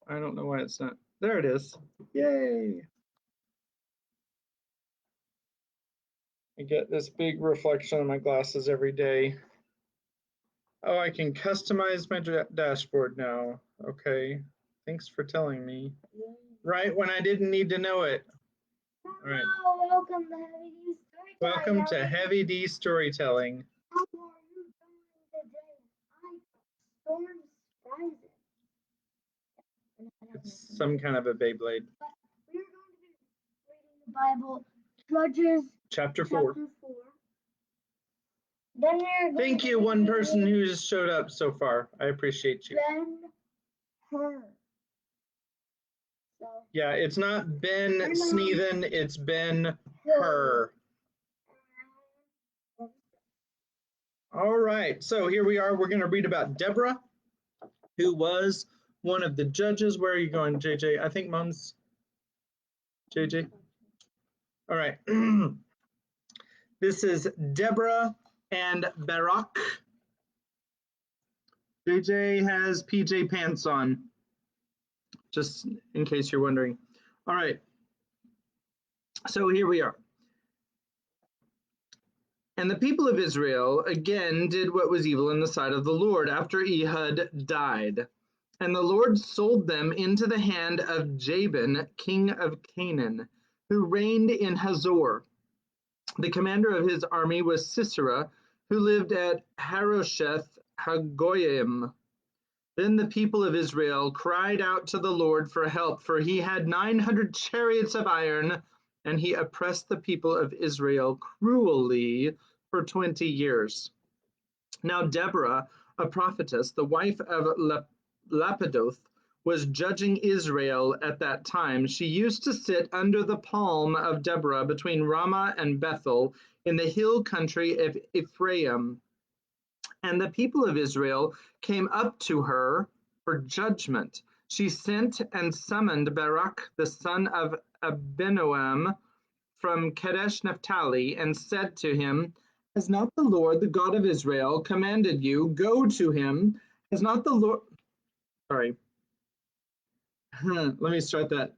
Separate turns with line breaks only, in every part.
I don't know why it's not. There it is. Yay! I get this big reflection on my glasses every day. Oh, I can customize my dashboard now. Okay. Thanks for telling me. Right when I didn't need to know it. All right. Welcome to Heavy D Storytelling.
How are you doing today? Storm's rising.
It's some kind of a Beyblade.
But we're going to be reading the Bible, Judges
chapter 4.
Then we're
Thank you, one person who just showed up so far. I appreciate you.
Ben-Hur. So,
yeah, it's not Ben Sneathen, it's Ben-Hur. All right, so here we are. We're going to read about Deborah, who was one of the judges. Where are you going, JJ? I think Mom's JJ. All right. This is Deborah and Barak. JJ has PJ pants on, just in case you're wondering. All right. So here we are. And the people of Israel again did what was evil in the sight of the Lord after Ehud died. And the Lord sold them into the hand of Jabin, king of Canaan, who reigned in Hazor. The commander of his army was Sisera, who lived at Harosheth Hagoyim. Then the people of Israel cried out to the Lord for help, for he had 900 chariots of iron, and he oppressed the people of Israel cruelly for 20 years. Now Deborah, a prophetess, the wife of Lapidoth, was judging Israel at that time. She used to sit under the palm of Deborah between Ramah and Bethel in the hill country of Ephraim. And the people of Israel came up to her for judgment. She sent and summoned Barak, the son of Abinoam, from Kadesh Naphtali, and said to him, Has not the Lord, the God of Israel, commanded you, go to him? Has not the Lord... Sorry. Let me start that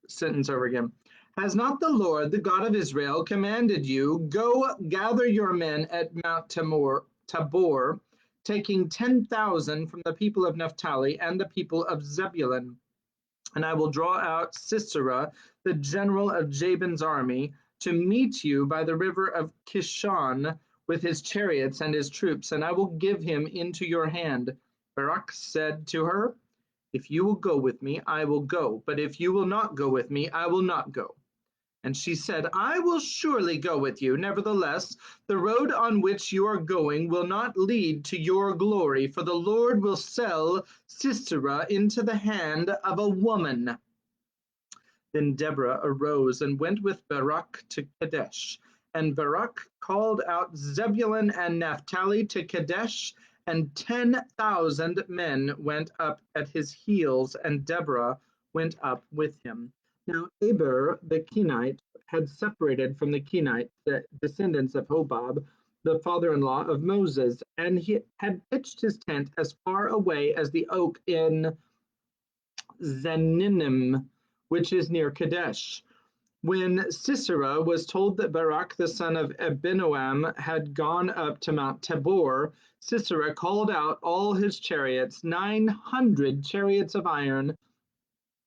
sentence over again. Has not the Lord, the God of Israel, commanded you, go gather your men at Mount Tabor, taking 10,000 from the people of Naphtali and the people of Zebulun. And I will draw out Sisera, the general of Jabin's army, to meet you by the river of Kishon with his chariots and his troops, and I will give him into your hand. Barak said to her, If you will go with me, I will go, but if you will not go with me, I will not go. And she said, I will surely go with you. Nevertheless, the road on which you are going will not lead to your glory, for the Lord will sell Sisera into the hand of a woman. Then Deborah arose and went with Barak to Kadesh. And Barak called out Zebulun and Naphtali to Kadesh, and 10,000 men went up at his heels, and Deborah went up with him. Now Eber the Kenite had separated from the Kenites, the descendants of Hobab, the father-in-law of Moses, and he had pitched his tent as far away as the oak in Zaninim, which is near Kadesh. When Sisera was told that Barak the son of Abinoam had gone up to Mount Tabor, Sisera called out all his chariots, 900 chariots of iron,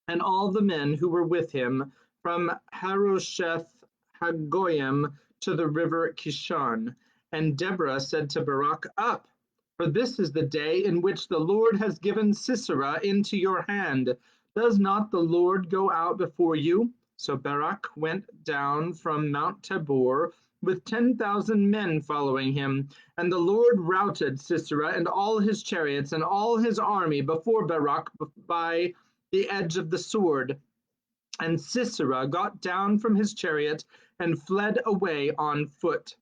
and all the men who were with him, from Harosheth Hagoyim to the river Kishon. And Deborah said to Barak, Up, for this is the day in which the Lord has given Sisera into your hand. Does not the Lord go out before you? So Barak went down from Mount Tabor with 10,000 men following him, and the Lord routed Sisera and all his chariots and all his army before Barak by the edge of the sword. And Sisera got down from his chariot and fled away on foot.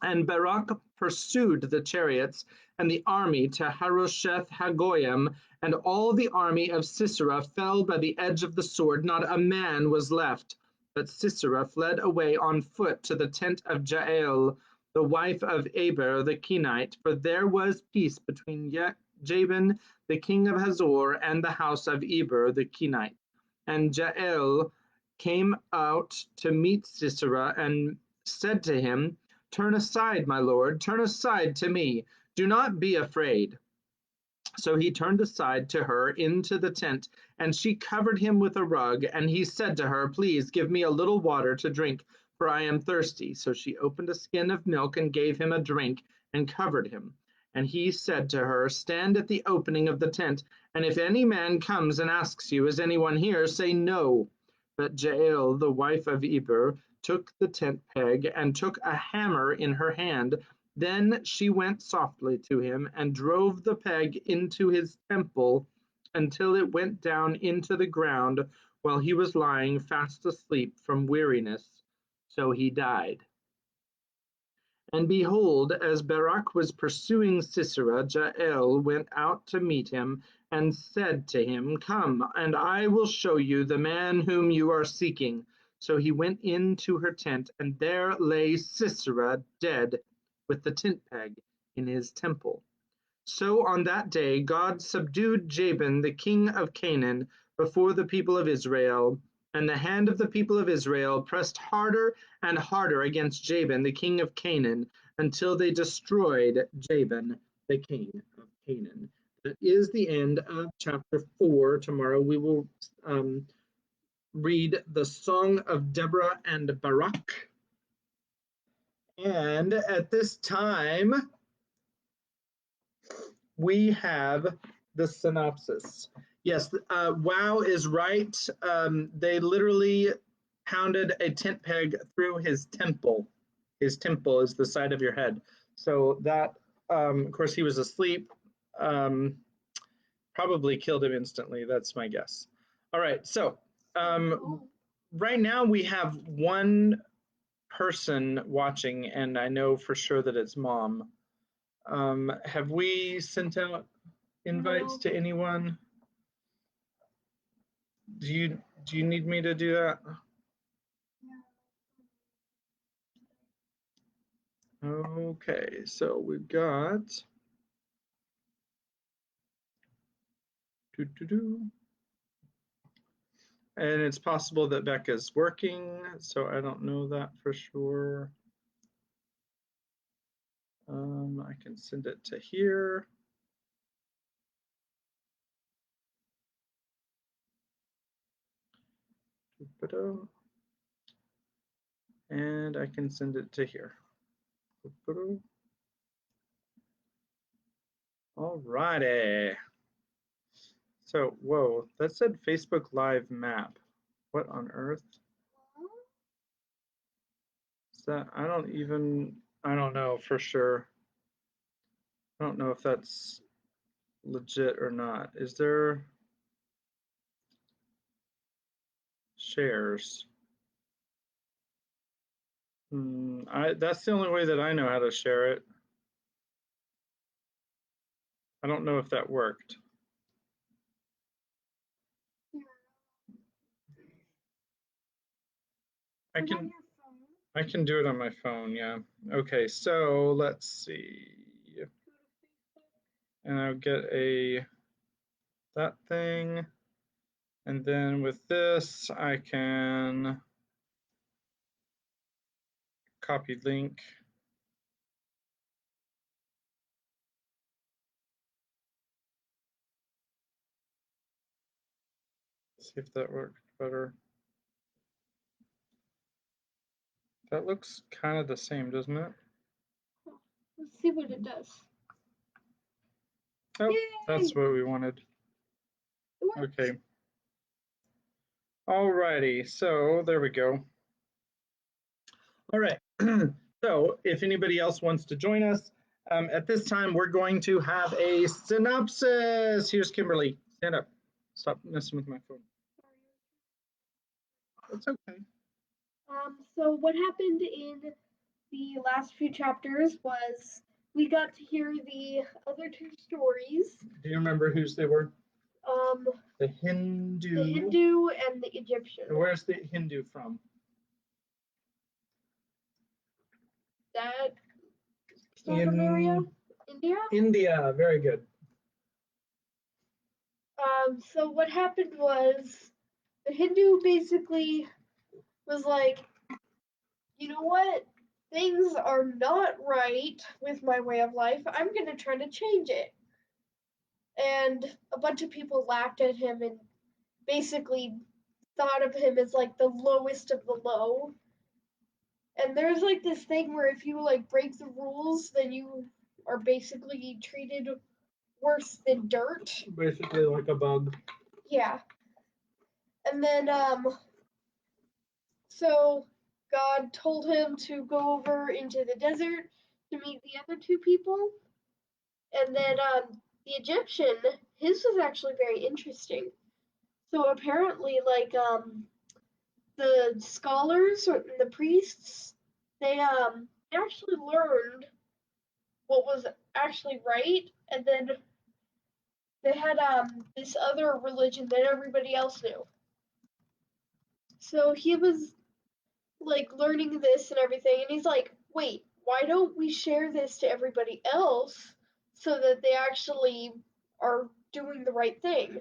And Barak pursued the chariots and the army to Harosheth Hagoyim, and all the army of Sisera fell by the edge of the sword. Not a man was left. But Sisera fled away on foot to the tent of Jael, the wife of Eber the Kenite, for there was peace between Jabin, the king of Hazor, and the house of Eber the Kenite. And Jael came out to meet Sisera and said to him, "Turn aside, my lord, turn aside to me. Do not be afraid." So he turned aside to her into the tent, and she covered him with a rug. And he said to her, "Please give me a little water to drink, for I am thirsty." So she opened a skin of milk and gave him a drink and covered him. And he said to her, "Stand at the opening of the tent, and if any man comes and asks you, 'Is anyone here?' say no." But Jael, the wife of Eber, took the tent peg and took a hammer in her hand. Then she went softly to him and drove the peg into his temple until it went down into the ground while he was lying fast asleep from weariness. So he died. And behold, as Barak was pursuing Sisera, Jael went out to meet him and said to him, "Come, and I will show you the man whom you are seeking." So he went into her tent, and there lay Sisera dead with the tent peg in his temple. So on that day God subdued Jabin, the king of Canaan, before the people of Israel, and the hand of the people of Israel pressed harder and harder against Jabin, the king of Canaan, until they destroyed Jabin, the king of Canaan. That is the end of chapter 4. Tomorrow we will read the Song of Deborah and Barak. And at this time, we have the synopsis. Yes, Wow is right. They literally pounded a tent peg through his temple. His temple is the side of your head. So that, of course, he was asleep. Probably killed him instantly. That's my guess. All right. So right now we have one person watching, and I know for sure that it's Mom. Have we sent out invites to anyone? Do you need me to do that? Okay, so we've got and it's possible that Becca's working, so I don't know that for sure. I can send it to here. And I can send it to here. All righty. So, whoa, that said Facebook Live map. What on earth? Is that, I don't know for sure. I don't know if that's legit or not. Is there shares? That's the only way that I know how to share it. I don't know if that worked. I can do it on my phone, yeah. Okay, so let's see. And I'll get that thing. And then with this, I can copy link. See if that worked better. That looks kind of the same, doesn't it?
Let's see what it does.
Oh, yay! That's what we wanted. Okay. Alrighty, so there we go. All right, so if anybody else wants to join us, at this time we're going to have a synopsis. Here's Kimberly, stand up. Stop messing with my phone. It's okay.
So what happened in the last few chapters was we got to hear the other two stories.
Do you remember whose they were? The
The Hindu and the Egyptian.
Where's the Hindu from?
That sort of area? India?
India, very good.
So what happened was the Hindu basically was like, you know what? Things are not right with my way of life. I'm going to try to change it. And a bunch of people laughed at him and basically thought of him as like the lowest of the low. And there's like this thing where if you like break the rules, then you are basically treated worse than dirt.
Basically like a bug.
Yeah. And then so God told him to go over into the desert to meet the other two people. And then the Egyptian, his was actually very interesting. So apparently, like the scholars or the priests, they actually learned what was actually right, and then they had this other religion that everybody else knew. So he was like learning this and everything, and he's like, wait, why don't we share this to everybody else so that they actually are doing the right thing?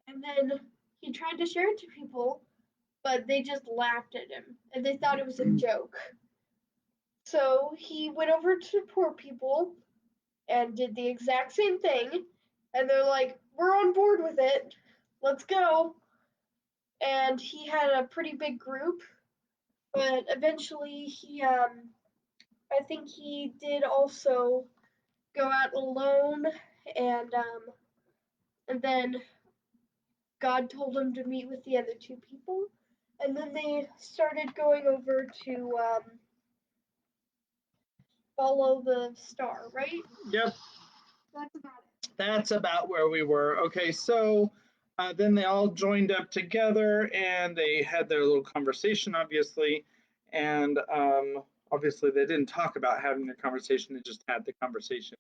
And then he tried to share it to people, but they just laughed at him and they thought it was a joke. So he went over to poor people and did the exact same thing. And they're like, we're on board with it. Let's go. And he had a pretty big group, but eventually I think he did also go out alone, and and then God told him to meet with the other two people, and then they started going over to follow the star, right?
Yep,
That's about it.
that's about where we were. Okay, so then they all joined up together and they had their little conversation, obviously. And obviously, they didn't talk about having a conversation, they just had the conversation.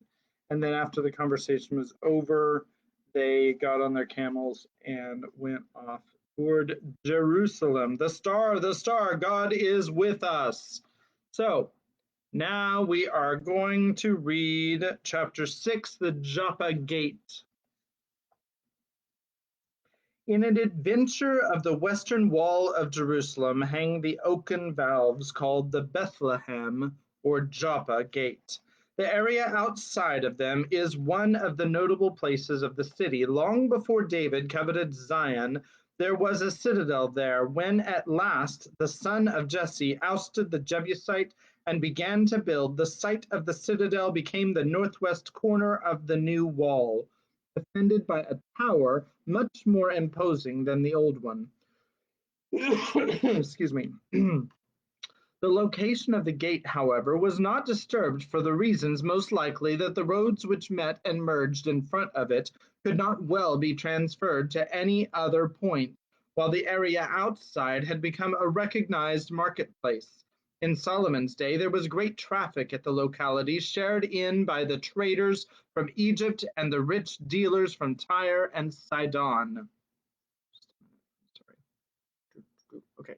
And then after the conversation was over, they got on their camels and went off toward Jerusalem. The star, God is with us. So now we are going to read chapter 6, the Joppa Gate. In an adventure of the western wall of Jerusalem hang the oaken valves called the Bethlehem or Joppa Gate. The area outside of them is one of the notable places of the city. Long before David coveted Zion, there was a citadel there. When at last the son of Jesse ousted the Jebusite and began to build, the site of the citadel became the northwest corner of the new wall, defended by a tower much more imposing than the old one. Excuse me. The location of the gate, however, was not disturbed for the reasons most likely that the roads which met and merged in front of it could not well be transferred to any other point, while the area outside had become a recognized marketplace. In Solomon's day, there was great traffic at the locality, shared in by the traders from Egypt and the rich dealers from Tyre and Sidon. Sorry. Okay.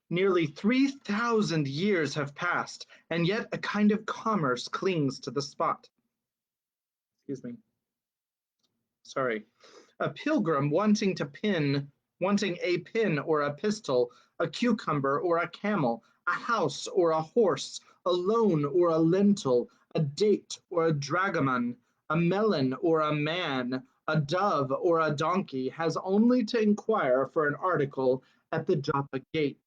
Nearly 3,000 years have passed, and yet a kind of commerce clings to the spot. Excuse me. Sorry. A pilgrim wanting a pin or a pistol, a cucumber or a camel, a house or a horse, a loan or a lentil, a date or a dragoman, a melon or a man, a dove or a donkey, has only to inquire for an article at the Joppa gate.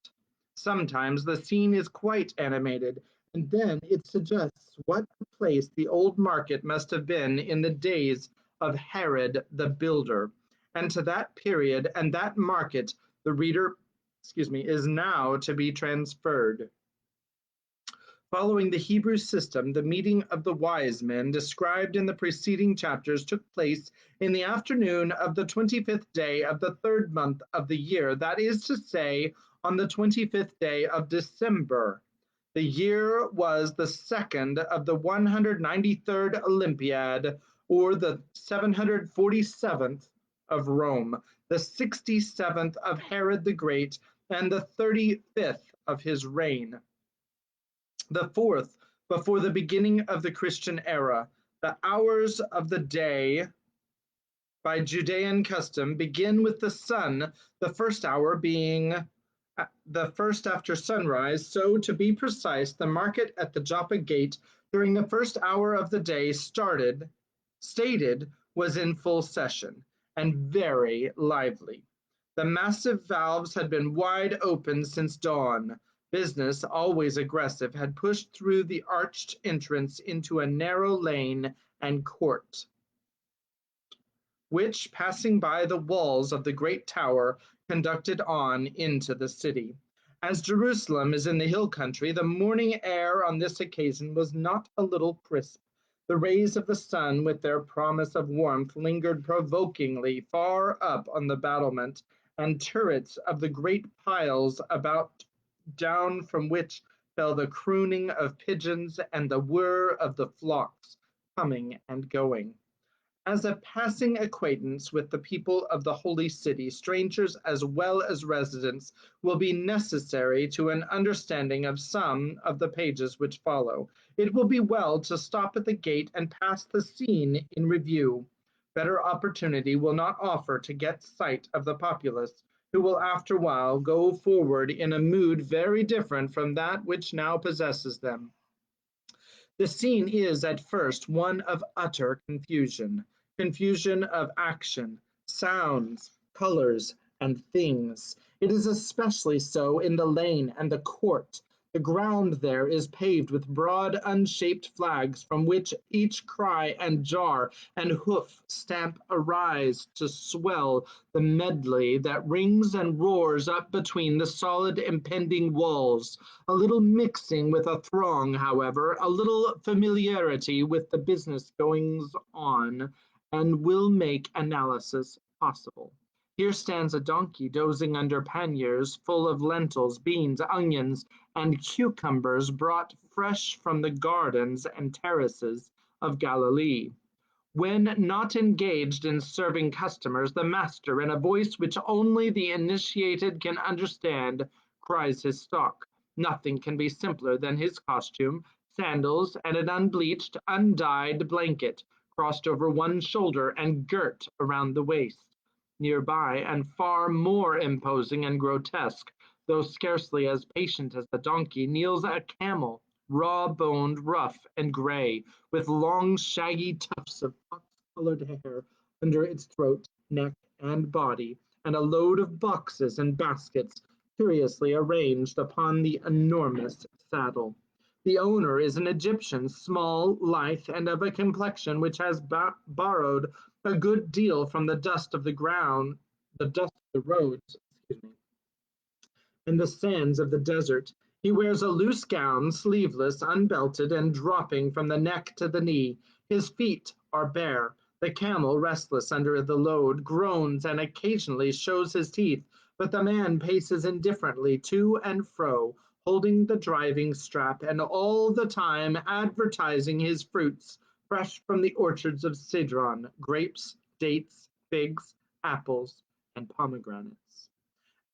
Sometimes the scene is quite animated, and then it suggests what a place the old market must have been in the days of Herod the builder. And to that period and that market the reader, is now to be transferred. Following the Hebrew system, the meeting of the wise men described in the preceding chapters took place in the afternoon of the 25th day of the third month of the year, that is to say, on the 25th day of December. The year was the second of the 193rd Olympiad, or the 747th of Rome, the 67th of Herod the Great, and the 35th of his reign. The fourth before the beginning of the Christian era. The hours of the day by Judean custom begin with the sun, the first hour being the first after sunrise. So, to be precise, the market at the Joppa gate during the first hour of the day stated was in full session and very lively. The massive valves had been wide open since dawn. Business, always aggressive, had pushed through the arched entrance into a narrow lane and court, which, passing by the walls of the great tower, conducted on into the city. As Jerusalem is in the hill country, the morning air on this occasion was not a little crisp. The rays of the sun, with their promise of warmth, lingered provokingly far up on the battlement and turrets of the great piles about, down from which fell the crooning of pigeons and the whir of the flocks coming and going. As a passing acquaintance with the people of the Holy City, strangers as well as residents will be necessary to an understanding of some of the pages which follow. It will be well to stop at the gate and pass the scene in review. Better opportunity will not offer to get sight of the populace, who will after a while go forward in a mood very different from that which now possesses them. The scene is at first one of utter confusion, confusion of action, sounds, colors, and things. It is especially so in the lane and the court. The ground there is paved with broad, unshaped flags from which each cry and jar and hoof stamp arise to swell the medley that rings and roars up between the solid impending walls. A little mixing with a throng, however, a little familiarity with the business goings on, and will make analysis possible. Here stands a donkey dozing under panniers full of lentils, beans, onions, and cucumbers brought fresh from the gardens and terraces of Galilee. When not engaged in serving customers, the master, in a voice which only the initiated can understand, cries his stock. Nothing can be simpler than his costume: sandals and an unbleached, undyed blanket, crossed over one shoulder and girt around the waist. Near by, and far more imposing and grotesque, though scarcely as patient as the donkey, kneels a camel, raw-boned, rough, and gray, with long shaggy tufts of fox-colored hair under its throat, neck, and body, and a load of boxes and baskets curiously arranged upon the enormous saddle. The owner is an Egyptian, small, lithe, and of a complexion which has borrowed a good deal from the dust of the ground, the dust of the roads, and the sands of the desert. He wears a loose gown, sleeveless, unbelted, and dropping from the neck to the knee. His feet are bare. The camel, restless under the load, groans and occasionally shows his teeth, but the man paces indifferently to and fro, holding the driving strap, and all the time advertising his fruits, fresh from the orchards of Sidron: grapes, dates, figs, apples, and pomegranates.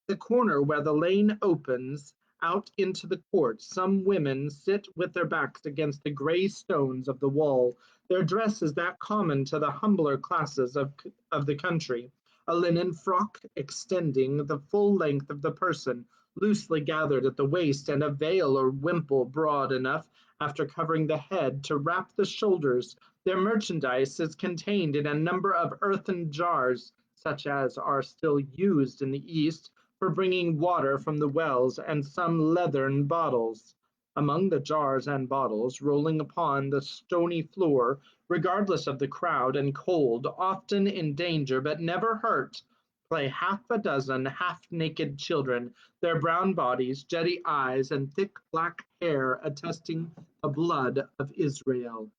The corner where the lane opens out into the court, some women sit with their backs against the gray stones of the wall. Their dress is that common to the humbler classes of the country: a linen frock extending the full length of the person, loosely gathered at the waist, and a veil or wimple broad enough, after covering the head, to wrap the shoulders. Their merchandise is contained in a number of earthen jars, such as are still used in the East for bringing water from the wells, and some leathern bottles. Among the jars and bottles, rolling upon the stony floor, regardless of the crowd and cold, often in danger but never hurt, play half a dozen half-naked children, their brown bodies, jetty eyes, and thick black hair attesting the blood of Israel.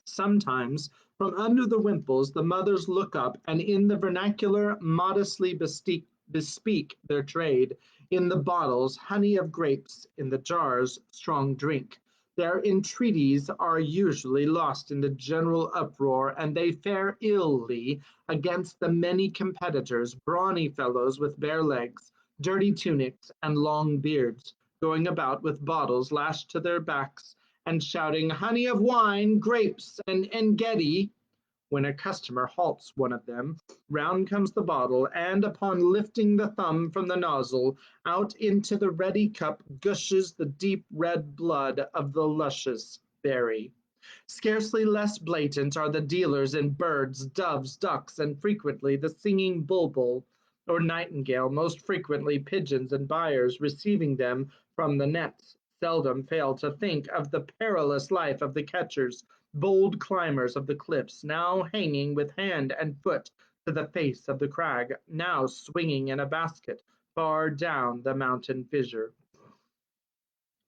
Sometimes, from under the wimples, the mothers look up, and in the vernacular modestly bespeak their trade. In the bottles, honey of grapes; in the jars, strong drink. Their entreaties are usually lost in the general uproar, and they fare illy against the many competitors, brawny fellows with bare legs, dirty tunics, and long beards, going about with bottles lashed to their backs and shouting, "Honey of wine, grapes, and engedi." When a customer halts one of them, round comes the bottle, and upon lifting the thumb from the nozzle, out into the ready cup gushes the deep red blood of the luscious berry. Scarcely less blatant are the dealers in birds, doves, ducks, and frequently the singing bulbul or nightingale, most frequently pigeons, and buyers receiving them from the nets seldom fail to think of the perilous life of the catchers, bold climbers of the cliffs, now hanging with hand and foot to the face of the crag, now swinging in a basket far down the mountain fissure.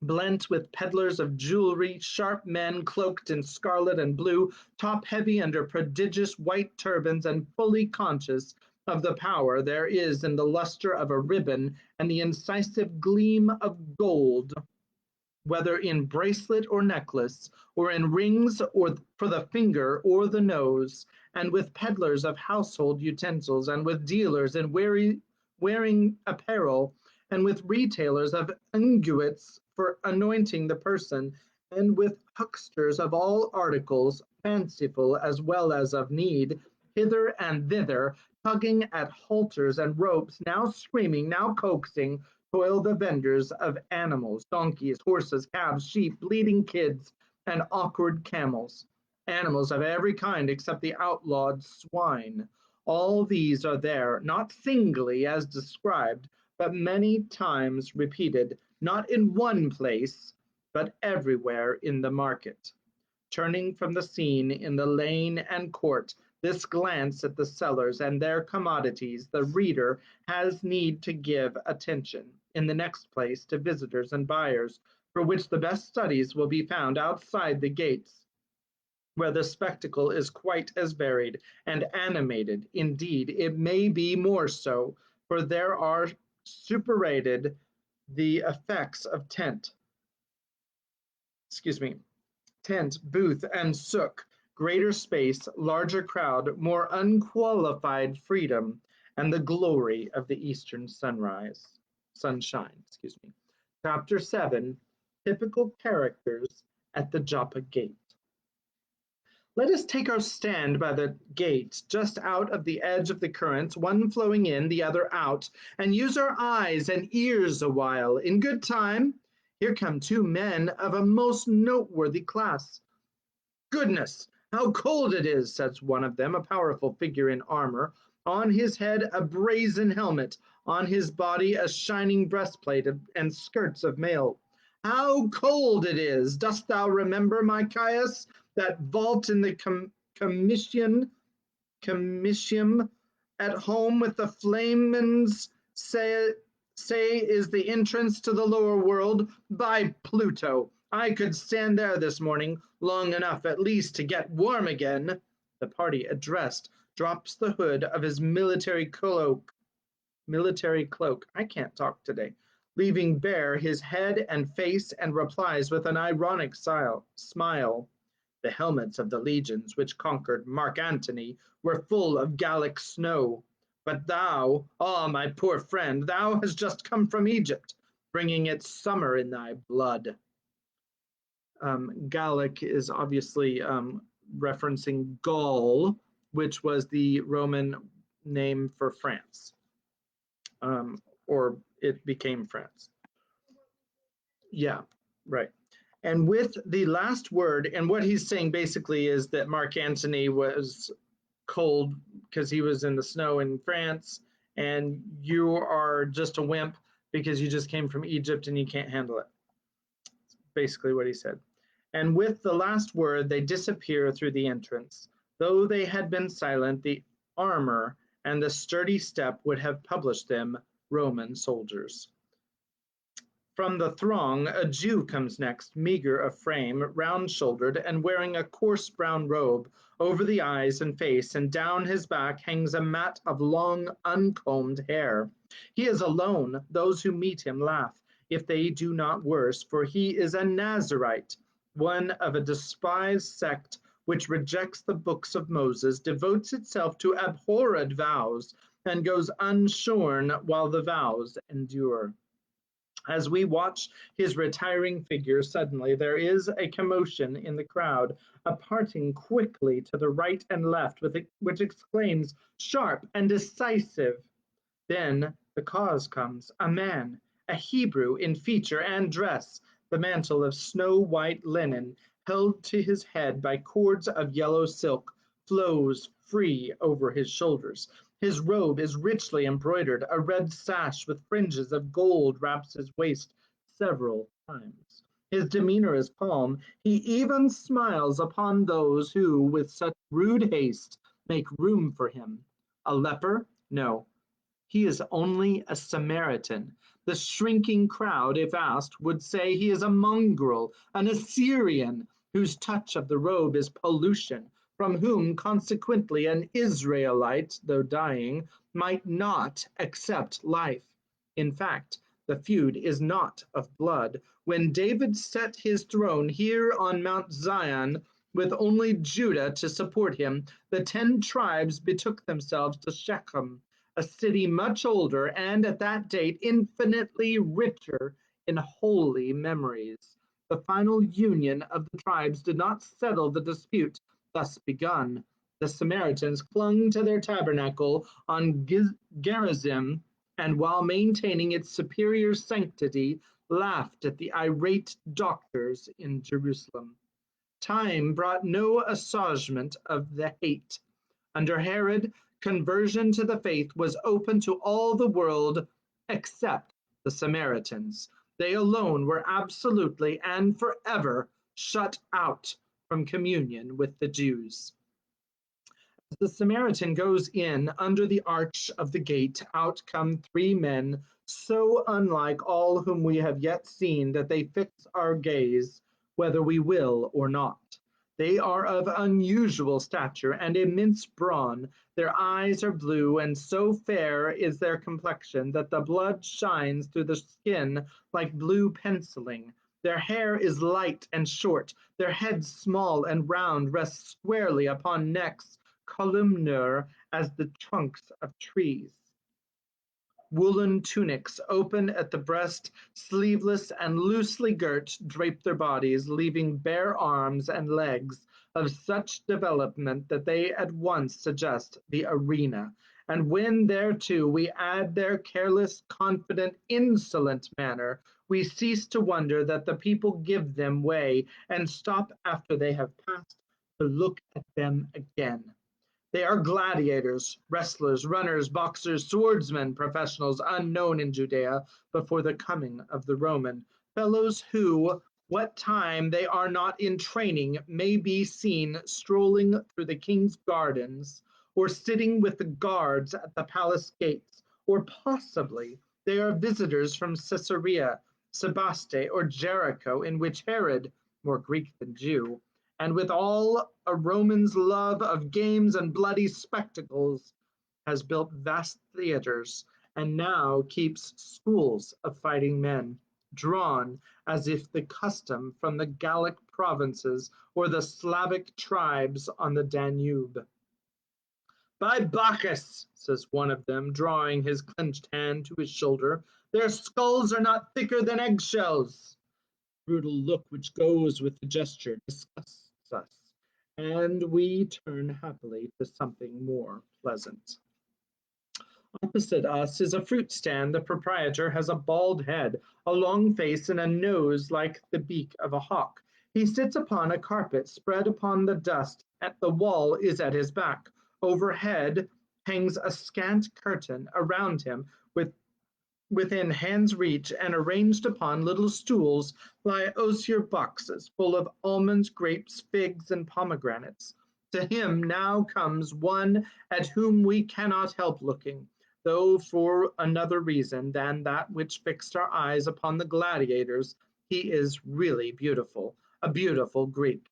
Blent with peddlers of jewelry, sharp men cloaked in scarlet and blue, top-heavy under prodigious white turbans, and fully conscious of the power there is in the luster of a ribbon and the incisive gleam of gold, whether in bracelet or necklace, or in rings or for the finger or the nose, and with peddlers of household utensils, and with dealers in wearing apparel, and with retailers of unguents for anointing the person, and with hucksters of all articles, fanciful as well as of need, hither and thither, tugging at halters and ropes, now screaming, now coaxing, toil the vendors of animals, donkeys, horses, calves, sheep, bleating kids, and awkward camels, animals of every kind except the outlawed swine. All these are there, not singly as described, but many times repeated, not in one place, but everywhere in the market. Turning from the scene in the lane and court, this glance at the sellers and their commodities, the reader has need to give attention, in the next place, to visitors and buyers, for which the best studies will be found outside the gates, where the spectacle is quite as varied and animated. Indeed, it may be more so, for there are superadded the effects of tent, booth, and sook, greater space, larger crowd, more unqualified freedom, and the glory of the eastern sunshine. Chapter 7, Typical Characters at the Joppa Gate. Let us take our stand by the gate, just out of the edge of the currents, one flowing in, the other out, and use our eyes and ears a while. In good time, here come two men of a most noteworthy class. "Goodness, how cold it is," says one of them, a powerful figure in armor, on his head a brazen helmet, on his body a shining breastplate and skirts of mail. "How cold it is! Dost thou remember, my Caius, that vault in the comitium at home with the flamens say is the entrance to the lower world? By Pluto, I could stand there this morning long enough at least to get warm again." The party addressed drops the hood of his military cloak. I can't talk today. Leaving bare his head and face, and replies with an ironic smile. "The helmets of the legions which conquered Mark Antony were full of Gallic snow. But thou, my poor friend, thou hast just come from Egypt, bringing its summer in thy blood." Gallic is obviously referencing Gaul, which was the Roman name for France, or it became France. Yeah, right. And with the last word, and what he's saying basically is that Mark Antony was cold because he was in the snow in France, and you are just a wimp because you just came from Egypt and you can't handle it. That's basically what he said. And with the last word, they disappear through the entrance. Though they had been silent, the armor and the sturdy step would have published them Roman soldiers. From the throng, a Jew comes next, meager of frame, round-shouldered, and wearing a coarse brown robe over the eyes and face, and down his back hangs a mat of long, uncombed hair. He is alone. Those who meet him laugh, if they do not worse, for he is a Nazarite, one of a despised sect which rejects the books of Moses, devotes itself to abhorred vows, and goes unshorn while the vows endure. As we watch his retiring figure, suddenly there is a commotion in the crowd, a parting quickly to the right and left, which exclaims, "Sharp and decisive!" Then the cause comes, a man, a Hebrew in feature and dress, the mantle of snow-white linen, held to his head by cords of yellow silk, flows free over his shoulders. His robe is richly embroidered, a red sash with fringes of gold wraps his waist several times. His demeanor is calm. He even smiles upon those who, with such rude haste, make room for him. A leper? No, he is only a Samaritan. The shrinking crowd, if asked, would say he is a mongrel, an Assyrian, whose touch of the robe is pollution, from whom consequently an Israelite, though dying, might not accept life. In fact, the feud is not of blood. When David set his throne here on Mount Zion, with only Judah to support him, the 10 tribes betook themselves to Shechem, a city much older and at that date infinitely richer in holy memories. The final union of the tribes did not settle the dispute thus begun. The Samaritans clung to their tabernacle on Gerizim, and while maintaining its superior sanctity, laughed at the irate doctors in Jerusalem. Time brought no assuagement of the hate. Under Herod, conversion to the faith was open to all the world except the Samaritans. They alone were absolutely and forever shut out from communion with the Jews. As the Samaritan goes in under the arch of the gate, out come 3 men, so unlike all whom we have yet seen that they fix our gaze, whether we will or not. They are of unusual stature and immense brawn. Their eyes are blue, and so fair is their complexion that the blood shines through the skin like blue penciling. Their hair is light and short, their heads small and round, rest squarely upon necks columnar as the trunks of trees. Woolen tunics, open at the breast, sleeveless and loosely girt, drape their bodies, leaving bare arms and legs of such development that they at once suggest the arena. And when thereto we add their careless, confident, insolent manner, we cease to wonder that the people give them way and stop after they have passed to look at them again. They are gladiators, wrestlers, runners, boxers, swordsmen, professionals unknown in Judea before the coming of the Roman, fellows who, what time they are not in training, may be seen strolling through the king's gardens, or sitting with the guards at the palace gates, or possibly they are visitors from Caesarea, Sebaste, or Jericho, in which Herod, more Greek than Jew, and with all a Roman's love of games and bloody spectacles, has built vast theatres, and now keeps schools of fighting men, drawn, as if the custom, from the Gallic provinces or the Slavic tribes on the Danube. "By Bacchus," says one of them, drawing his clenched hand to his shoulder, "their skulls are not thicker than eggshells." Brutal look which goes with the gesture disgusts us, and we turn happily to something more pleasant. Opposite us is a fruit stand. The proprietor has a bald head, a long face, and a nose like the beak of a hawk. He sits upon a carpet spread upon the dust. At the wall is at his back. Overhead hangs a scant curtain. Around him, within hand's reach and arranged upon little stools, lie osier boxes full of almonds, grapes, figs, and pomegranates. To him now comes one at whom we cannot help looking, though for another reason than that which fixed our eyes upon the gladiators. He is really beautiful, a beautiful Greek.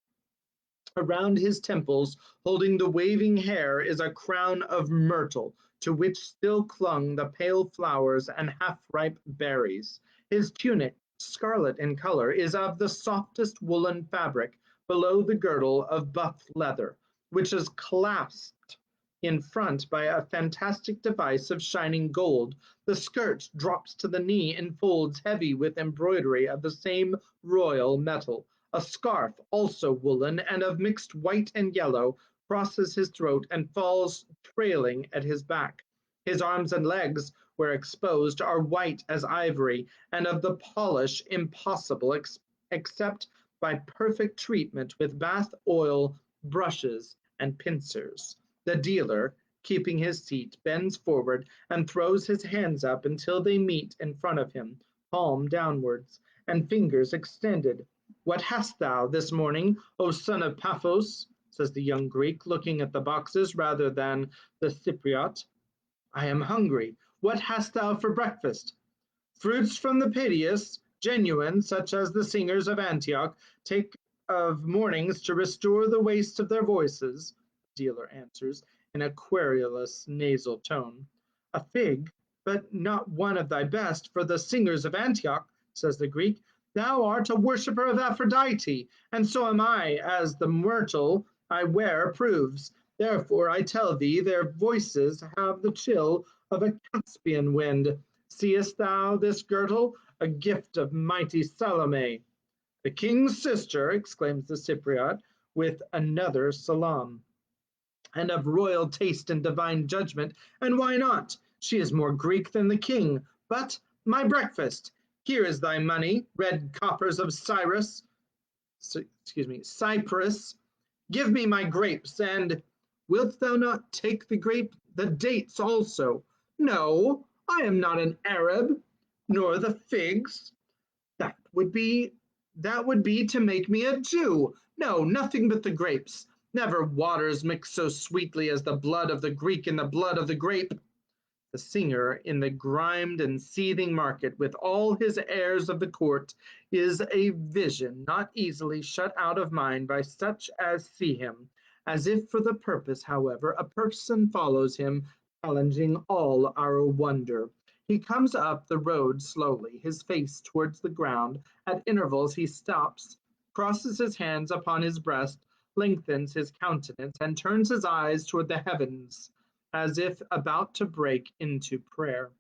Around his temples, holding the waving hair, is a crown of myrtle, to which still clung the pale flowers and half-ripe berries. His tunic, scarlet in color, is of the softest woolen fabric, below the girdle of buff leather, which is clasped in front by a fantastic device of shining gold. The skirt drops to the knee in folds heavy with embroidery of the same royal metal. A scarf, also woolen and of mixed white and yellow, crosses his throat and falls trailing at his back. His arms and legs, where exposed, are white as ivory, and of the polish impossible except by perfect treatment with bath oil, brushes, and pincers. The dealer, keeping his seat, bends forward and throws his hands up until they meet in front of him, palm downwards, and fingers extended. What hast thou this morning, O son of Paphos? Says the young Greek, looking at the boxes rather than the Cypriot. I am hungry. What hast thou for breakfast? Fruits from the Pityus, genuine, such as the singers of Antioch take of mornings to restore the waste of their voices, the dealer answers in a querulous nasal tone. A fig, but not one of thy best, for the singers of Antioch, says the Greek. Thou art a worshipper of Aphrodite, and so am I, as the myrtle I wear proves. Therefore I tell thee their voices have the chill of a Caspian wind. Seest thou this girdle, a gift of mighty Salome? The king's sister, exclaims the Cypriot, with another salaam, and of royal taste and divine judgment, and why not? She is more Greek than the king. But my breakfast, here is thy money, red coppers of Cyprus. Give me my grapes, and wilt thou not take the dates also? No, I am not an Arab, nor the figs. That would be that would be to make me a Jew. No, nothing but the grapes. Never waters mix so sweetly as the blood of the Greek in the blood of the grape. The singer in the grimed and seething market, with all his airs of the court, is a vision not easily shut out of mind by such as see him. As if for the purpose, however, a person follows him, challenging all our wonder. He comes up the road slowly, his face towards the ground. At intervals he stops, crosses his hands upon his breast, lengthens his countenance, and turns his eyes toward the heavens, as if about to break into prayer.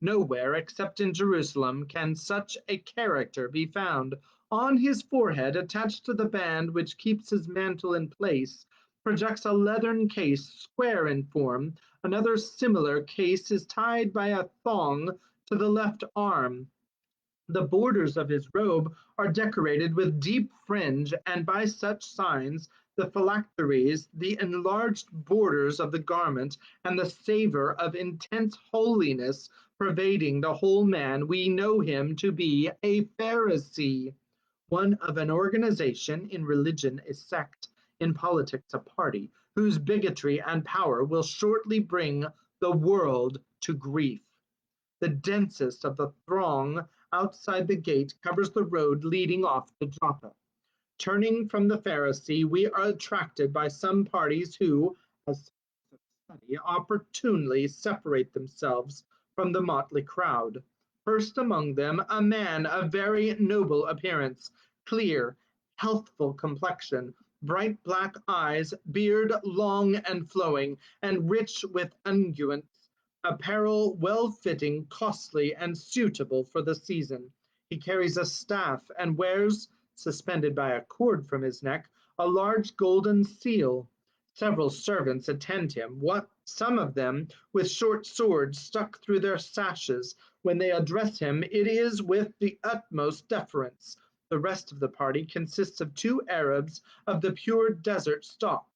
Nowhere except in Jerusalem can such a character be found. On his forehead, attached to the band which keeps his mantle in place, projects a leathern case, square in form. Another similar case is tied by a thong to the left arm. The borders of his robe are decorated with deep fringe, and by such signs, the phylacteries, the enlarged borders of the garment, and the savor of intense holiness pervading the whole man, we know him to be a Pharisee, one of an organization, in religion a sect, in politics a party, whose bigotry and power will shortly bring the world to grief. The densest of the throng outside the gate covers the road leading off to Joppa. Turning from the Pharisee, we are attracted by some parties who, as study, opportunely separate themselves from the motley crowd. First among them, a man of very noble appearance, clear, healthful complexion, bright black eyes, beard long and flowing, and rich with unguents, apparel well-fitting, costly, and suitable for the season. He carries a staff and wears, suspended by a cord from his neck, a large golden seal. Several servants attend him, some of them with short swords stuck through their sashes. When they address him, it is with the utmost deference. The rest of the party consists of 2 Arabs of the pure desert stock,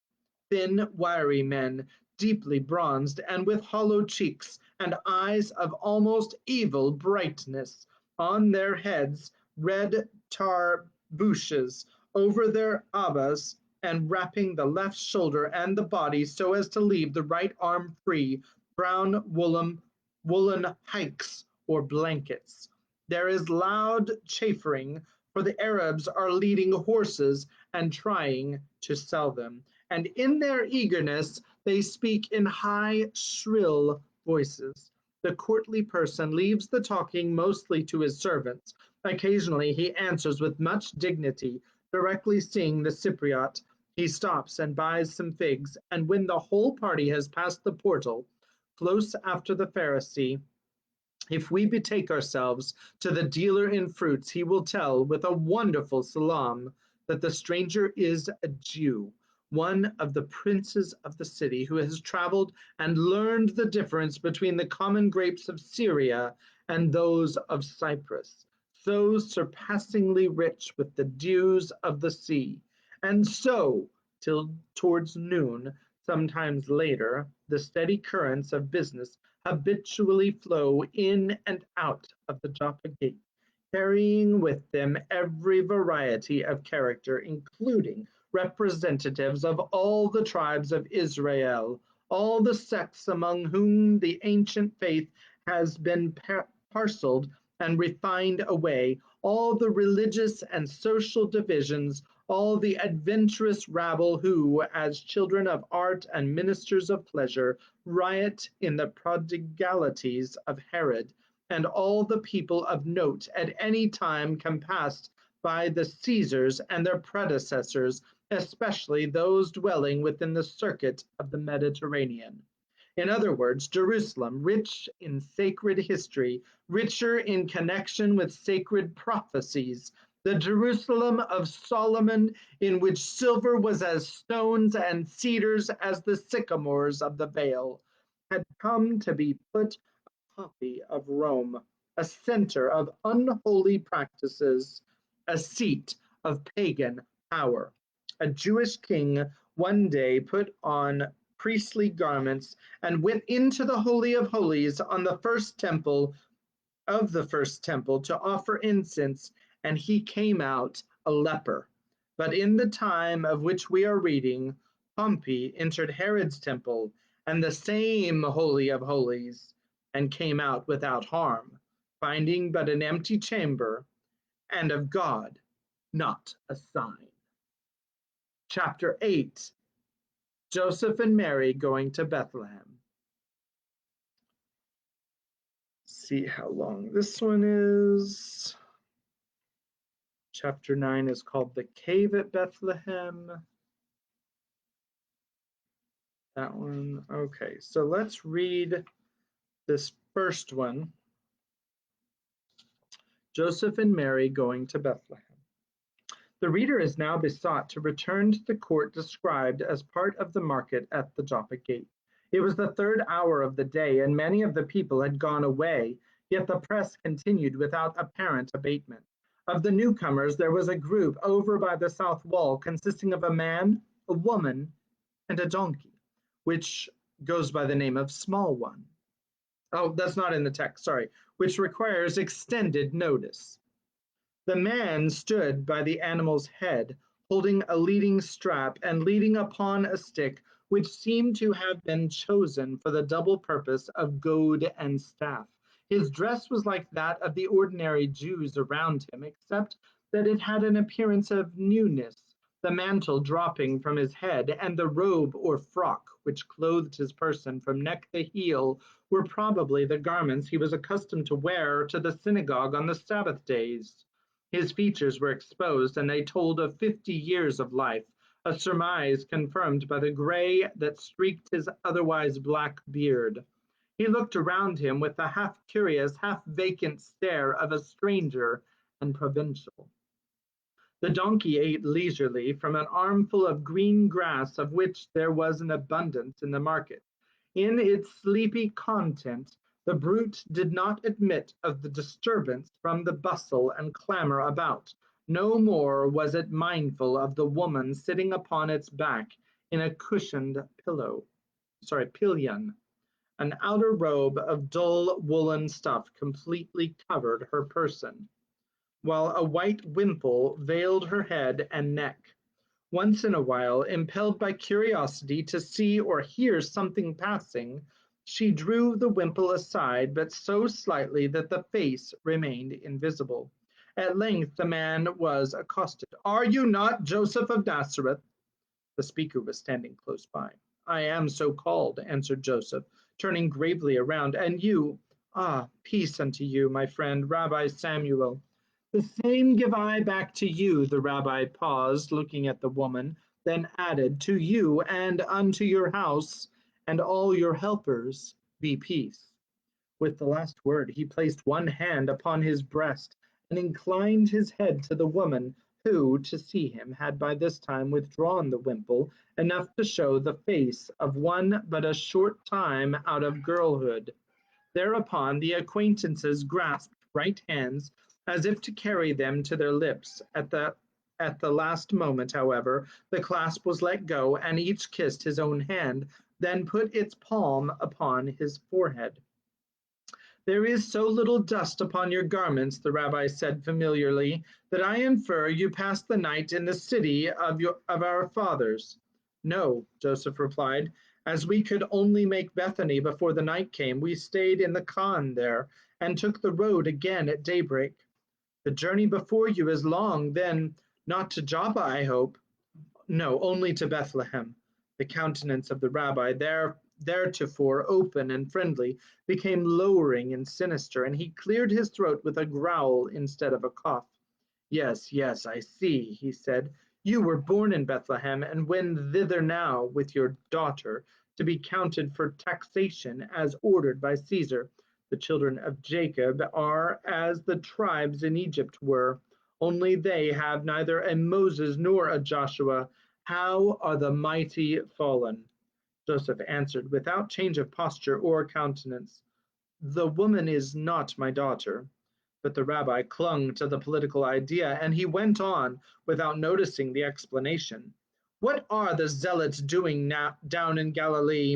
thin, wiry men, deeply bronzed, and with hollow cheeks, and eyes of almost evil brightness. On their heads, red tarbushes over their abbas, and wrapping the left shoulder and the body so as to leave the right arm free, brown woolen hikes or blankets. There is loud chaffering, for the Arabs are leading horses and trying to sell them, and in their eagerness they speak in high, shrill voices. The courtly person leaves the talking mostly to his servants. Occasionally he answers with much dignity, directly seeing the Cypriot, He stops and buys some figs, and when the whole party has passed the portal, close after the Pharisee, if we betake ourselves to the dealer in fruits, he will tell with a wonderful salam that the stranger is a Jew, one of the princes of the city, who has traveled and learned the difference between the common grapes of Syria and those of Cyprus, so surpassingly rich with the dews of the sea. And so, till towards noon, sometimes later, the steady currents of business habitually flow in and out of the Joppa gate, carrying with them every variety of character, including representatives of all the tribes of Israel, all the sects among whom the ancient faith has been parceled and refined away, all the religious and social divisions, all the adventurous rabble who, as children of art and ministers of pleasure, riot in the prodigalities of Herod, and all the people of note at any time compassed by the Caesars and their predecessors, especially those dwelling within the circuit of the Mediterranean. In other words, Jerusalem, rich in sacred history, richer in connection with sacred prophecies, the Jerusalem of Solomon, in which silver was as stones and cedars as the sycamores of the vale, had come to be put a copy of Rome, a center of unholy practices, a seat of pagan power. A Jewish king one day put on priestly garments and went into the Holy of Holies on the first temple of the first temple to offer incense, and he came out a leper. But in the time of which we are reading, Pompey entered Herod's temple and the same Holy of Holies, and came out without harm, finding but an empty chamber, and of God not a sign. Chapter 8. Joseph and Mary going to Bethlehem. See how long this one is. Chapter 9 is called The Cave at Bethlehem. That one. Okay, so let's read this first one. Joseph and Mary going to Bethlehem. The reader is now besought to return to the court described as part of the market at the Joppa gate. It was the third hour of the day, and many of the people had gone away, yet the press continued without apparent abatement. Of the newcomers, there was a group over by the south wall consisting of a man, a woman, and a donkey, which goes by the name of Small One. Oh, that's not in the text, sorry, which requires extended notice. The man stood by the animal's head, holding a leading strap and leading upon a stick which seemed to have been chosen for the double purpose of goad and staff. His dress was like that of the ordinary Jews around him, except that it had an appearance of newness, the mantle dropping from his head, and the robe or frock which clothed his person from neck to heel were probably the garments he was accustomed to wear to the synagogue on the Sabbath days. His features were exposed, and they told of 50 years of life, a surmise confirmed by the gray that streaked his otherwise black beard. He looked around him with the half-curious, half-vacant stare of a stranger and provincial. The donkey ate leisurely from an armful of green grass of which there was an abundance in the market. In its sleepy content, the brute did not admit of the disturbance from the bustle and clamor about. No more was it mindful of the woman sitting upon its back in a cushioned pillion. An outer robe of dull woolen stuff completely covered her person, while a white wimple veiled her head and neck. Once in a while, impelled by curiosity to see or hear something passing, she drew the wimple aside, but so slightly that the face remained invisible. At length the man was accosted. "Are you not Joseph of Nazareth?" The speaker was standing close by. "I am so called," answered Joseph, turning gravely around. "And you?" "Ah, peace unto you, my friend, Rabbi Samuel." "The same give I back to you." The rabbi paused, looking at the woman. then added, to you and unto your house and all your helpers be peace. With the last word, he placed one hand upon his breast and inclined his head to the woman, who, to see him, had by this time withdrawn the wimple enough to show the face of one but a short time out of girlhood. Thereupon the acquaintances grasped right hands, as if to carry them to their lips. At the last moment, however, the clasp was let go, and each kissed his own hand, then put its palm upon his forehead. There is so little dust upon your garments, the rabbi said familiarly, that I infer you passed the night in the city of our fathers. No, Joseph replied. As we could only make Bethany before the night came, we stayed in the khan there and took the road again at daybreak. The journey before you is long, then not to Joppa, I hope. No, only to Bethlehem. The countenance of the rabbi, theretofore open and friendly, became lowering and sinister, and he cleared his throat with a growl instead of a cough. Yes, yes, I see, he said. You were born in Bethlehem, and went thither now with your daughter, to be counted for taxation as ordered by Caesar. The children of Jacob are as the tribes in Egypt were, only they have neither a Moses nor a Joshua. How are the mighty fallen? Joseph answered without change of posture or countenance, the woman is not my daughter. But the rabbi clung to the political idea, and he went on without noticing the explanation. What are the zealots doing now down in Galilee?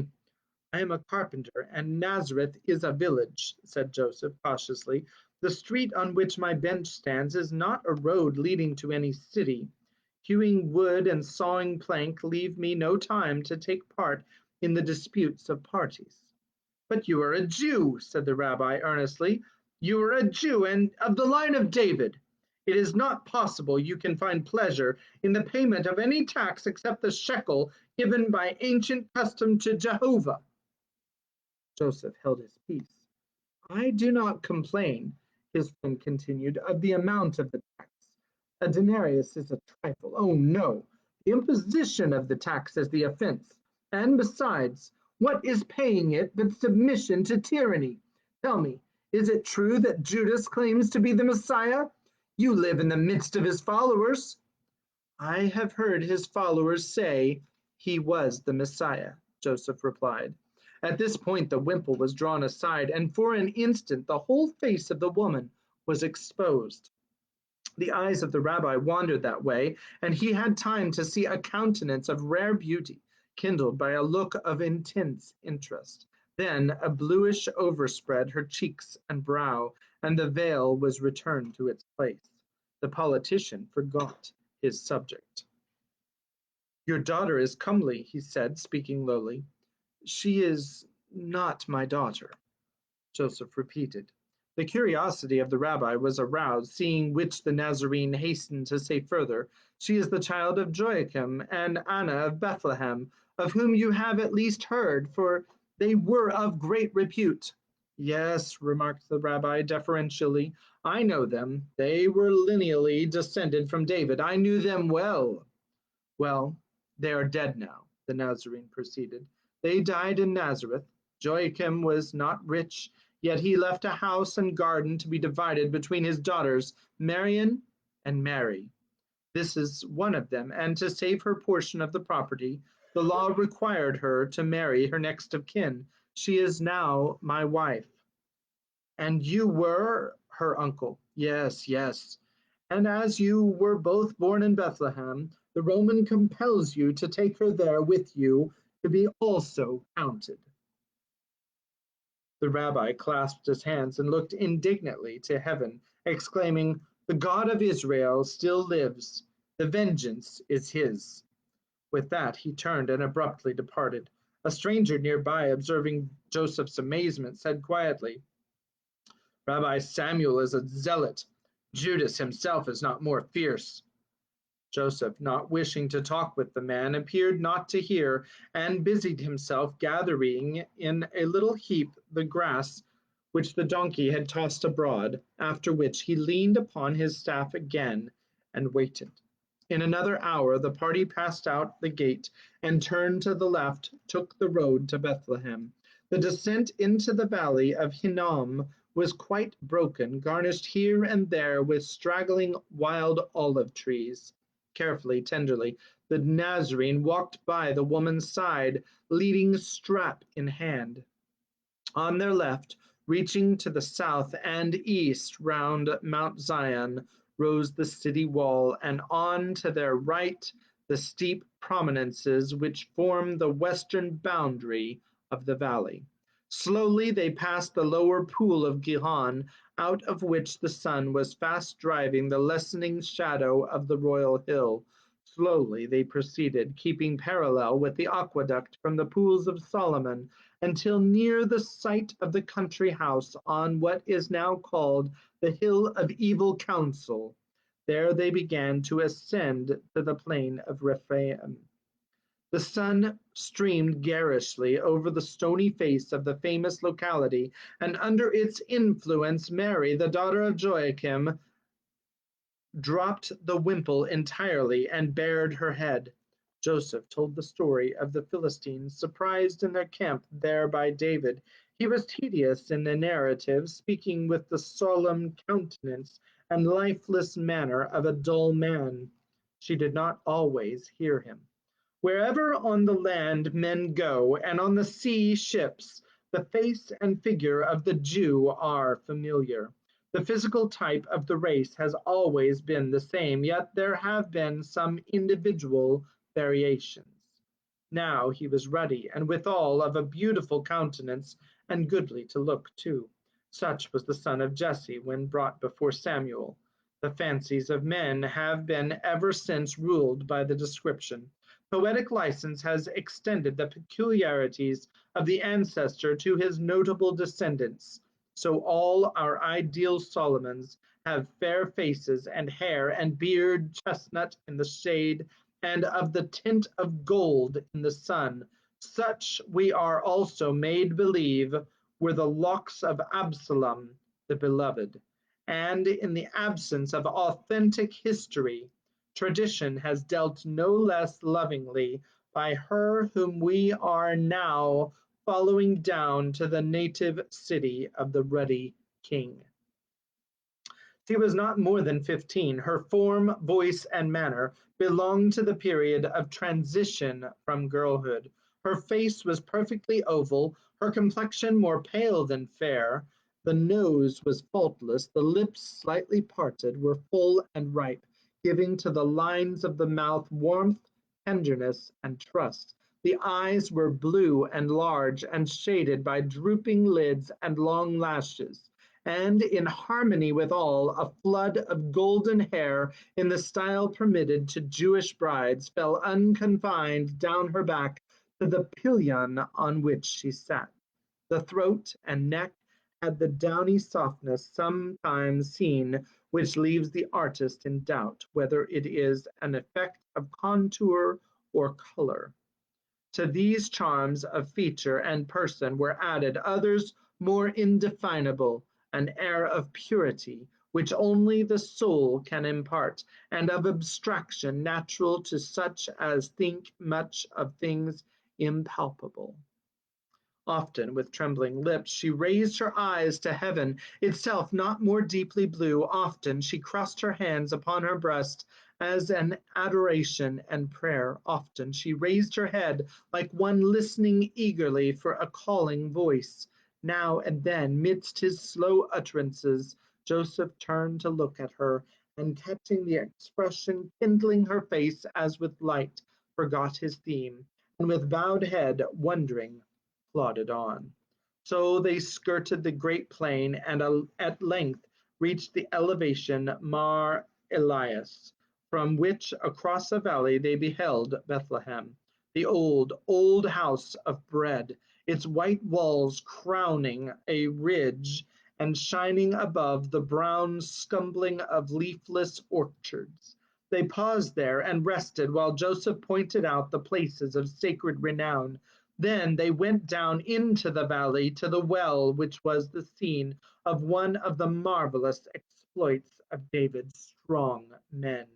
I am a carpenter, and Nazareth is a village, said Joseph cautiously. The street on which my bench stands is not a road leading to any city. Hewing wood and sawing plank leave me no time to take part in the disputes of parties. But you are a Jew, said the rabbi earnestly. You are a Jew and of the line of David. It is not possible you can find pleasure in the payment of any tax except the shekel given by ancient custom to Jehovah. Joseph held his peace. I do not complain, his friend continued, of the amount of the tax. A denarius is a trifle. Oh, no. The imposition of the tax is the offense. And besides, what is paying it but submission to tyranny? Tell me, is it true that Judas claims to be the Messiah? You live in the midst of his followers. I have heard his followers say he was the Messiah, Joseph replied. At this point, the wimple was drawn aside, and for an instant the whole face of the woman was exposed. The eyes of the rabbi wandered that way, and he had time to see a countenance of rare beauty, kindled by a look of intense interest. Then a bluish overspread her cheeks and brow, and the veil was returned to its place. The politician forgot his subject. Your daughter is comely, he said, speaking lowly. She is not my daughter, Joseph repeated. The curiosity of the rabbi was aroused, seeing which the Nazarene hastened to say further, she is the child of Joachim and Anna of Bethlehem, of whom you have at least heard, for they were of great repute. Yes, remarked the rabbi deferentially, I know them. They were lineally descended from David. I knew them well. Well, they are dead now, the Nazarene proceeded. They died in Nazareth. Joachim was not rich, yet he left a house and garden to be divided between his daughters, Marian and Mary. This is one of them, and to save her portion of the property, the law required her to marry her next of kin. She is now my wife. And you were her uncle. Yes, yes. And as you were both born in Bethlehem, the Roman compels you to take her there with you to be also counted. The rabbi clasped his hands and looked indignantly to heaven, exclaiming, the God of Israel still lives. The vengeance is his. With that, he turned and abruptly departed. A stranger nearby, observing Joseph's amazement, said quietly, Rabbi Samuel is a zealot. Judas himself is not more fierce. Joseph, not wishing to talk with the man, appeared not to hear, and busied himself gathering in a little heap the grass which the donkey had tossed abroad, after which he leaned upon his staff again and waited. In another hour the party passed out the gate and turned to the left, took the road to Bethlehem. The descent into the valley of Hinnom was quite broken, garnished here and there with straggling wild olive trees. Carefully, tenderly, the Nazarene walked by the woman's side, leading strap in hand. On their left, reaching to the south and east round Mount Zion, rose the city wall, and on to their right the steep prominences which form the western boundary of the valley. Slowly they passed the lower pool of Gihon, out of which the sun was fast driving the lessening shadow of the royal hill. Slowly they proceeded, keeping parallel with the aqueduct from the pools of Solomon, until near the site of the country house on what is now called the Hill of Evil Counsel. There they began to ascend to the plain of Rephaim. The sun streamed garishly over the stony face of the famous locality, and under its influence Mary, the daughter of Joachim, dropped the wimple entirely and bared her head. Joseph told the story of the Philistines surprised in their camp there by David. He was tedious in the narrative, speaking with the solemn countenance and lifeless manner of a dull man. She did not always hear him. Wherever on the land men go, and on the sea ships, the face and figure of the Jew are familiar. The physical type of the race has always been the same, yet there have been some individual variations. Now he was ruddy, and withal of a beautiful countenance, and goodly to look too. Such was the son of Jesse when brought before Samuel. The fancies of men have been ever since ruled by the description. Poetic license has extended the peculiarities of the ancestor to his notable descendants. So all our ideal Solomons have fair faces and hair and beard chestnut in the shade and of the tint of gold in the sun. Such we are also made believe were the locks of Absalom the beloved. And in the absence of authentic history, tradition has dealt no less lovingly by her whom we are now following down to the native city of the ruddy king. She was not more than 15. Her form, voice, and manner belonged to the period of transition from girlhood. Her face was perfectly oval, her complexion more pale than fair. The nose was faultless, the lips slightly parted, were full and ripe, giving to the lines of the mouth warmth, tenderness, and trust. The eyes were blue and large, and shaded by drooping lids and long lashes, and in harmony with all, a flood of golden hair in the style permitted to Jewish brides fell unconfined down her back to the pillion on which she sat. The throat and neck had the downy softness sometimes seen which leaves the artist in doubt whether it is an effect of contour or color. To these charms of feature and person were added others more indefinable, an air of purity, which only the soul can impart, and of abstraction natural to such as think much of things impalpable. Often, with trembling lips, she raised her eyes to heaven, itself not more deeply blue. Often she crossed her hands upon her breast as an adoration and prayer. Often she raised her head like one listening eagerly for a calling voice. Now and then, midst his slow utterances, Joseph turned to look at her, and catching the expression kindling her face as with light, forgot his theme, and with bowed head, wondering, plodded on. So they skirted the great plain and at length reached the elevation Mar Elias, from which across a valley they beheld Bethlehem, the old, old house of bread, its white walls crowning a ridge and shining above the brown scumbling of leafless orchards. They paused there and rested while Joseph pointed out the places of sacred renown. Then they went down into the valley to the well, which was the scene of one of the marvelous exploits of David's strong men.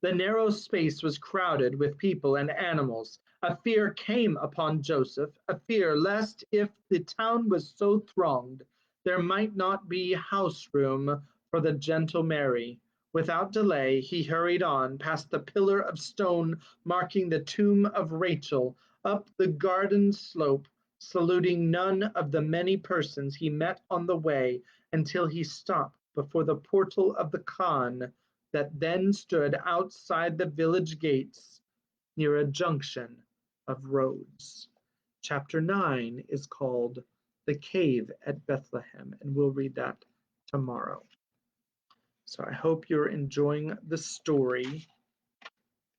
The narrow space was crowded with people and animals. A fear came upon Joseph, a fear lest if the town was so thronged, there might not be house room for the gentle Mary. Without delay, he hurried on past the pillar of stone marking the tomb of Rachel, up the garden slope, saluting none of the many persons he met on the way until he stopped before the portal of the khan that then stood outside the village gates near a junction of roads. Chapter 9 is called The Cave at Bethlehem, and we'll read that tomorrow. So I hope you're enjoying the story.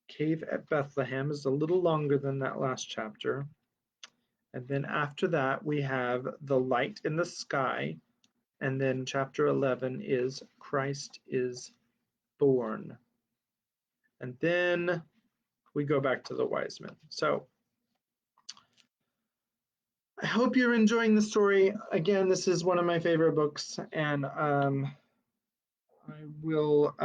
Cave at Bethlehem is a little longer than that last chapter. And then after that, we have The Light in the Sky. And then chapter 11 is Christ is Born. And then we go back to the wise men. So I hope you're enjoying the story. Again, this is one of my favorite books, and I will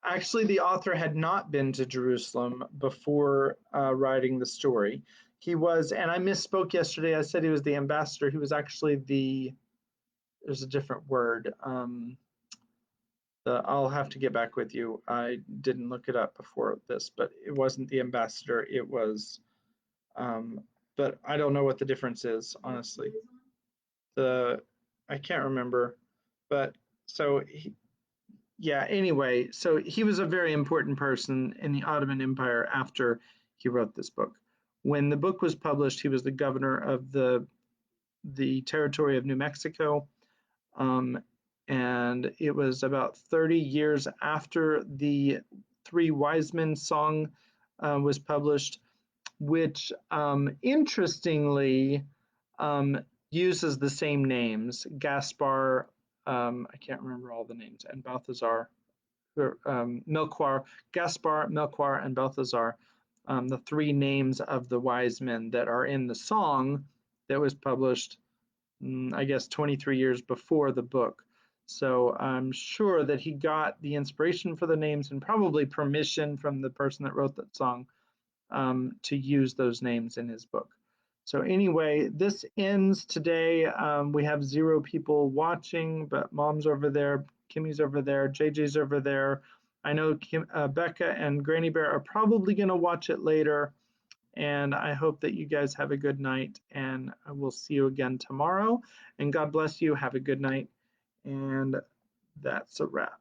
actually, the author had not been to Jerusalem before writing the story. He was, and I misspoke yesterday. I said he was the ambassador. He was actually there's a different word. I'll have to get back with you. I didn't look it up before this, but it wasn't the ambassador. It was, but I don't know what the difference is, honestly. I can't remember, but so anyway, so he was a very important person in the Ottoman Empire after he wrote this book. When the book was published, he was the governor of the territory of New Mexico. And it was about 30 years after the Three Wise Men song was published, which interestingly uses the same names, Gaspar, I can't remember all the names, and Balthazar, Melchior, Gaspar, Melchior, and Balthazar, the three names of the wise men that are in the song that was published, I guess, 23 years before the book. So I'm sure that he got the inspiration for the names and probably permission from the person that wrote that song to use those names in his book. So anyway, this ends today. We have 0 people watching, but Mom's over there, Kimmy's over there, JJ's over there. I know Becca and Granny Bear are probably going to watch it later. And I hope that you guys have a good night, and I will see you again tomorrow. And God bless you. Have a good night. And that's a wrap.